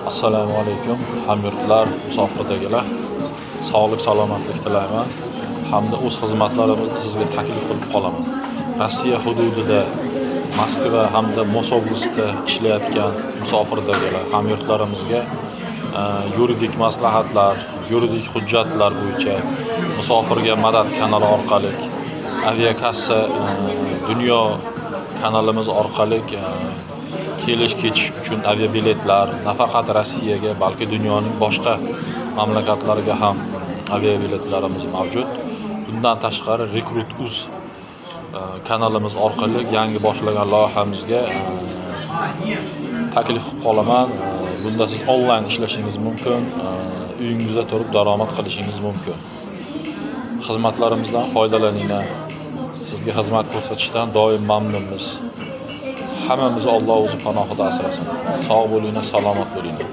Assalomu alaykum, hamyurtlar, musofirdagilar. Sog'lik, salomatlik tilayman hamda o'z xizmatlarimizni sizga taklif qilib qolaman. Rossiya hududida Moskva hamda Mosoblistda ishlayotgan musofirdagilar hamyurtlarimizga yuridik maslahatlar, yuridik hujjatlar bo'yicha musofirga madad kanali orqali aviakassa dunyo kanalimiz orqali kelish-ketish uchun aviabiletlar, nafaqat Rossiyaga, balki dunyoning boshqa mamlakatlariga ham aviabiletlarimiz mavjud. Bundan tashqari Recruit.uz kanalimiz orqali yangi boshlagan loyihamizga taklif qilib qolaman. Bunda siz onlayn ishlashingiz mumkin, uyingizda turib daromad qilishingiz mumkin. Xizmatlarimizdan foydalaninglar. Sizga xizmat ko'rsatishdan doim mamnunmiz. Hammamizni Alloh o'zi panohida asrasin. Sog' bo'linglar, salomat bo'linglar.